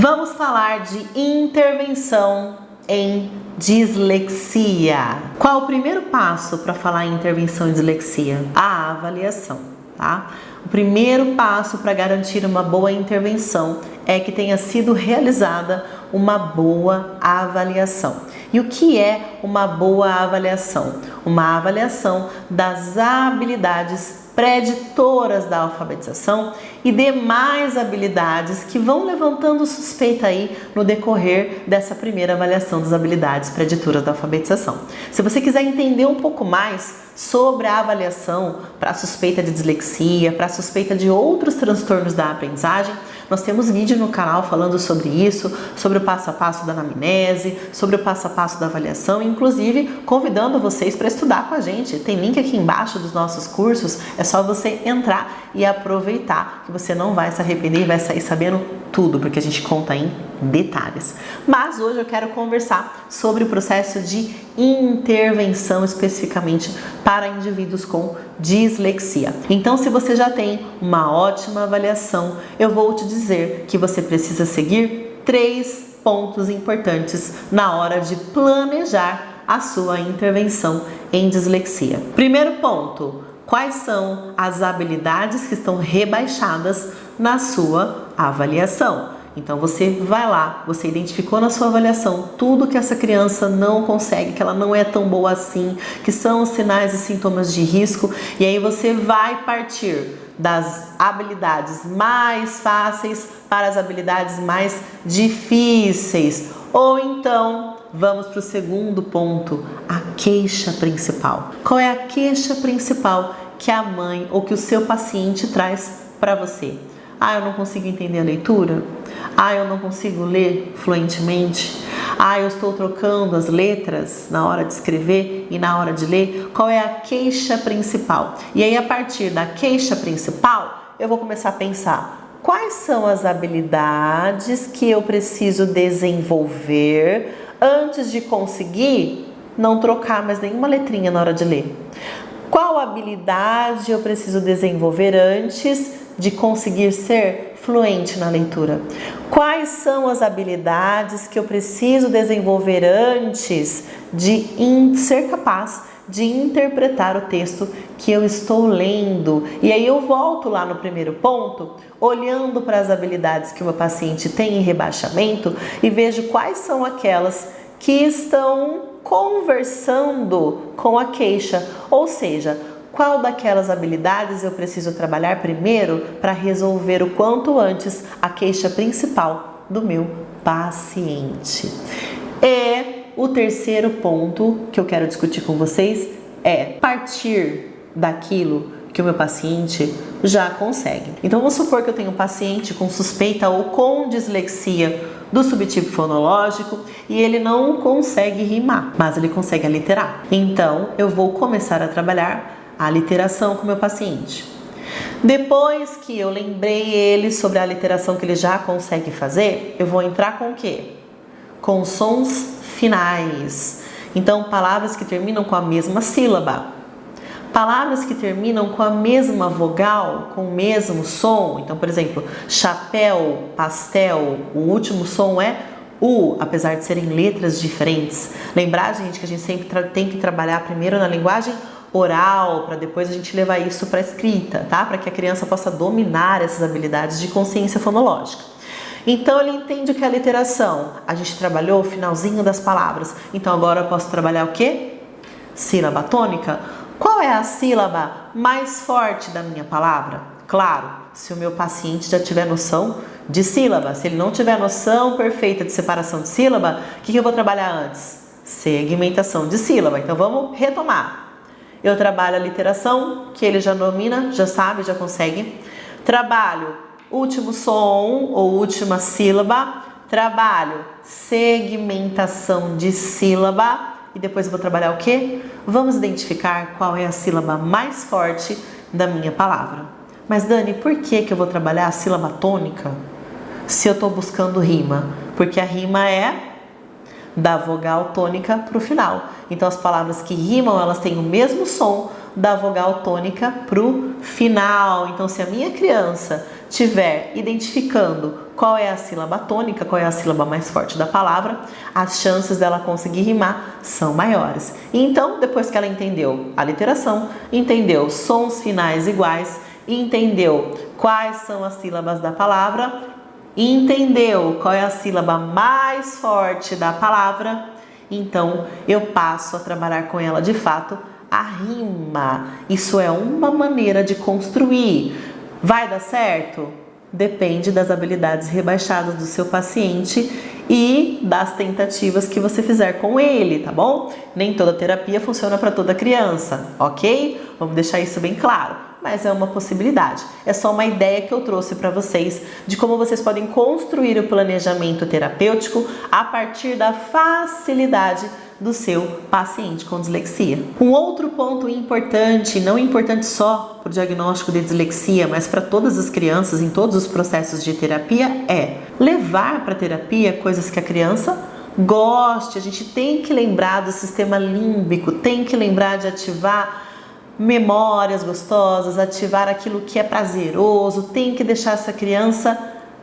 Vamos falar de intervenção em dislexia. Qual o primeiro passo para falar em intervenção em dislexia? A avaliação, tá? O primeiro passo para garantir uma boa intervenção é que tenha sido realizada uma boa avaliação. E o que é uma boa avaliação? Uma avaliação das habilidades preditoras da alfabetização e demais habilidades que vão levantando suspeita aí no decorrer dessa primeira avaliação das habilidades preditoras da alfabetização. Se você quiser entender um pouco mais sobre a avaliação para suspeita de dislexia, para suspeita de outros transtornos da aprendizagem, nós temos vídeo no canal falando sobre isso, sobre o passo a passo da anamnese, sobre o passo a passo da avaliação, inclusive convidando vocês para estudar com a gente. Tem link aqui embaixo dos nossos cursos, é só você entrar e aproveitar, que você não vai se arrepender e vai sair sabendo tudo, porque a gente conta em detalhes. Mas hoje eu quero conversar sobre o processo de intervenção especificamente para indivíduos com dislexia. Então, se você já tem uma ótima avaliação, eu vou te dizer que você precisa seguir 3 pontos importantes na hora de planejar a sua intervenção em dislexia. Primeiro ponto: quais são as habilidades que estão rebaixadas na sua avaliação? Então você vai lá, você identificou na sua avaliação tudo que essa criança não consegue, que ela não é tão boa assim, que são os sinais e sintomas de risco, e aí você vai partir das habilidades mais fáceis para as habilidades mais difíceis. Ou então, vamos para o segundo ponto, a queixa principal. Qual é a queixa principal que a mãe ou que o seu paciente traz para você? Ah, eu não consigo entender a leitura? Ah, eu não consigo ler fluentemente? Ah, eu estou trocando as letras na hora de escrever e na hora de ler? Qual é a queixa principal? E aí, a partir da queixa principal, eu vou começar a pensar: quais são as habilidades que eu preciso desenvolver antes de conseguir não trocar mais nenhuma letrinha na hora de ler? Qual habilidade eu preciso desenvolver antes de conseguir ser fluente na leitura? Quais são as habilidades que eu preciso desenvolver antes de ser capaz de interpretar o texto que eu estou lendo? E aí eu volto lá no primeiro ponto, olhando para as habilidades que o meu paciente tem em rebaixamento e vejo quais são aquelas que estão conversando com a queixa, ou seja, qual daquelas habilidades eu preciso trabalhar primeiro para resolver o quanto antes a queixa principal do meu paciente. E o terceiro ponto que eu quero discutir com vocês é partir daquilo que o meu paciente já consegue. Então vamos supor que eu tenho um paciente com suspeita ou com dislexia do subtipo fonológico e ele não consegue rimar, mas ele consegue aliterar. Então eu vou começar a trabalhar a literação com o meu paciente. Depois que eu lembrei ele sobre a literação que ele já consegue fazer, eu vou entrar com o quê? Com sons finais. Então, palavras que terminam com a mesma sílaba. Palavras que terminam com a mesma vogal, com o mesmo som. Então, por exemplo, chapéu, pastel, o último som é U, apesar de serem letras diferentes. Lembrar, gente, que a gente sempre tem que trabalhar primeiro na linguagem oral, para depois a gente levar isso para a escrita, tá? Para que a criança possa dominar essas habilidades de consciência fonológica. Então ele entende que a literação, a gente trabalhou o finalzinho das palavras, então agora eu posso trabalhar o quê? Sílaba tônica. Qual é a sílaba mais forte da minha palavra? Claro, se o meu paciente já tiver noção de sílaba. Se ele não tiver noção perfeita de separação de sílaba, o que eu vou trabalhar antes? Segmentação de sílaba. Então vamos retomar. Eu trabalho a literação, que ele já domina, já sabe, já consegue. Trabalho último som ou última sílaba. Trabalho segmentação de sílaba. E depois eu vou trabalhar o quê? Vamos identificar qual é a sílaba mais forte da minha palavra. Mas Dani, por que eu vou trabalhar a sílaba tônica se eu estou buscando rima? Porque a rima é da vogal tônica para o final. Então as palavras que rimam, elas têm o mesmo som, da vogal tônica pro final. Então, se a minha criança estiver identificando qual é a sílaba tônica, qual é a sílaba mais forte da palavra, as chances dela conseguir rimar são maiores. Então, depois que ela entendeu a literação, entendeu sons finais iguais, entendeu quais são as sílabas da palavra, entendeu qual é a sílaba mais forte da palavra, então eu passo a trabalhar com ela de fato a rima. Isso é uma maneira de construir. Vai dar certo? Depende das habilidades rebaixadas do seu paciente e das tentativas que você fizer com ele, tá bom? Nem toda terapia funciona para toda criança, ok? Vamos deixar isso bem claro. Mas é uma possibilidade. É só uma ideia que eu trouxe para vocês de como vocês podem construir o planejamento terapêutico a partir da facilidade do seu paciente com dislexia. Um outro ponto importante, não importante só para o diagnóstico de dislexia, mas para todas as crianças em todos os processos de terapia, é levar para a terapia coisas que a criança goste. A gente tem que lembrar do sistema límbico, tem que lembrar de ativar memórias gostosas, ativar aquilo que é prazeroso, tem que deixar essa criança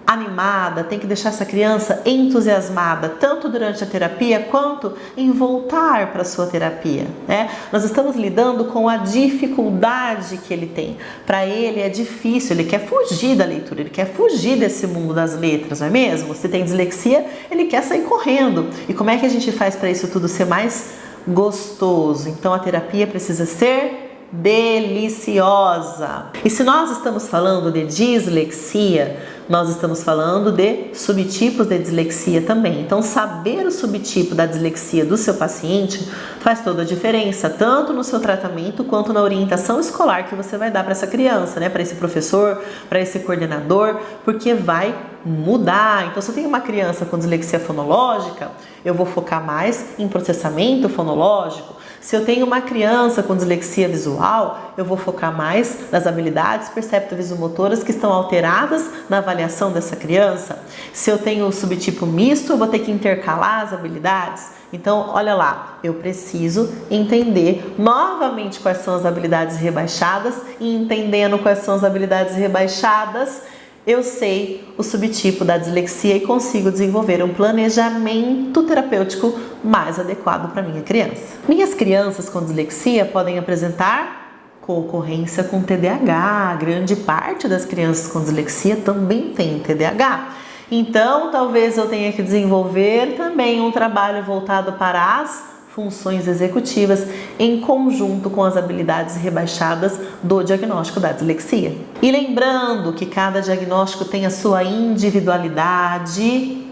animada, tem que deixar essa criança entusiasmada, tanto durante a terapia quanto em voltar para a sua terapia, né? Nós estamos lidando com a dificuldade que ele tem. Para ele é difícil, ele quer fugir da leitura, ele quer fugir desse mundo das letras, não é mesmo? Se tem dislexia, ele quer sair correndo. E como é que a gente faz para isso tudo ser mais gostoso? Então a terapia precisa ser deliciosa. E se nós estamos falando de dislexia, nós estamos falando de subtipos de dislexia também. Então, saber o subtipo da dislexia do seu paciente faz toda a diferença, tanto no seu tratamento quanto na orientação escolar que você vai dar para essa criança, né? Para esse professor, para esse coordenador, porque vai mudar. Então, se eu tenho uma criança com dislexia fonológica, eu vou focar mais em processamento fonológico. Se eu tenho uma criança com dislexia visual, eu vou focar mais nas habilidades percepto-visomotoras que estão alteradas na avaliação dessa criança. Se eu tenho o subtipo misto, eu vou ter que intercalar as habilidades. Então, olha lá, eu preciso entender novamente quais são as habilidades rebaixadas e entendendo quais são as habilidades rebaixadas, eu sei o subtipo da dislexia e consigo desenvolver um planejamento terapêutico mais adequado para minha criança. Minhas crianças com dislexia podem apresentar concorrência com TDAH. Grande parte das crianças com dislexia também tem TDAH. Então, talvez eu tenha que desenvolver também um trabalho voltado para as funções executivas em conjunto com as habilidades rebaixadas do diagnóstico da dislexia. E lembrando que cada diagnóstico tem a sua individualidade,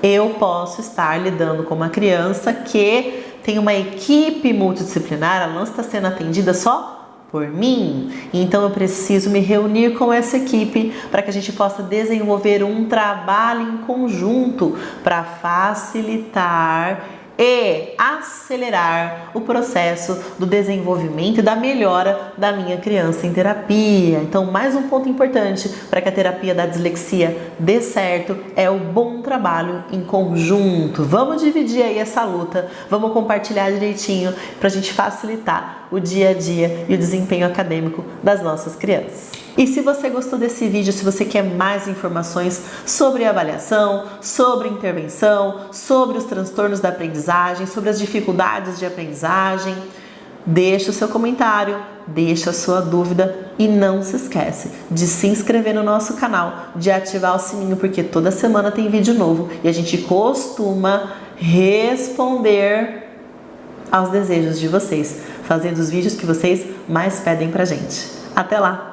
eu posso estar lidando com uma criança que tem uma equipe multidisciplinar, ela não está sendo atendida só por mim. Então eu preciso me reunir com essa equipe para que a gente possa desenvolver um trabalho em conjunto para facilitar e acelerar o processo do desenvolvimento e da melhora da minha criança em terapia. Então, mais um ponto importante para que a terapia da dislexia dê certo é o bom trabalho em conjunto. Vamos dividir aí essa luta, vamos compartilhar direitinho para a gente facilitar o dia a dia e o desempenho acadêmico das nossas crianças. E se você gostou desse vídeo, se você quer mais informações sobre avaliação, sobre intervenção, sobre os transtornos da aprendizagem, sobre as dificuldades de aprendizagem, deixa o seu comentário, deixa a sua dúvida e não se esquece de se inscrever no nosso canal, de ativar o sininho, porque toda semana tem vídeo novo e a gente costuma responder aos desejos de vocês, fazendo os vídeos que vocês mais pedem pra gente. Até lá!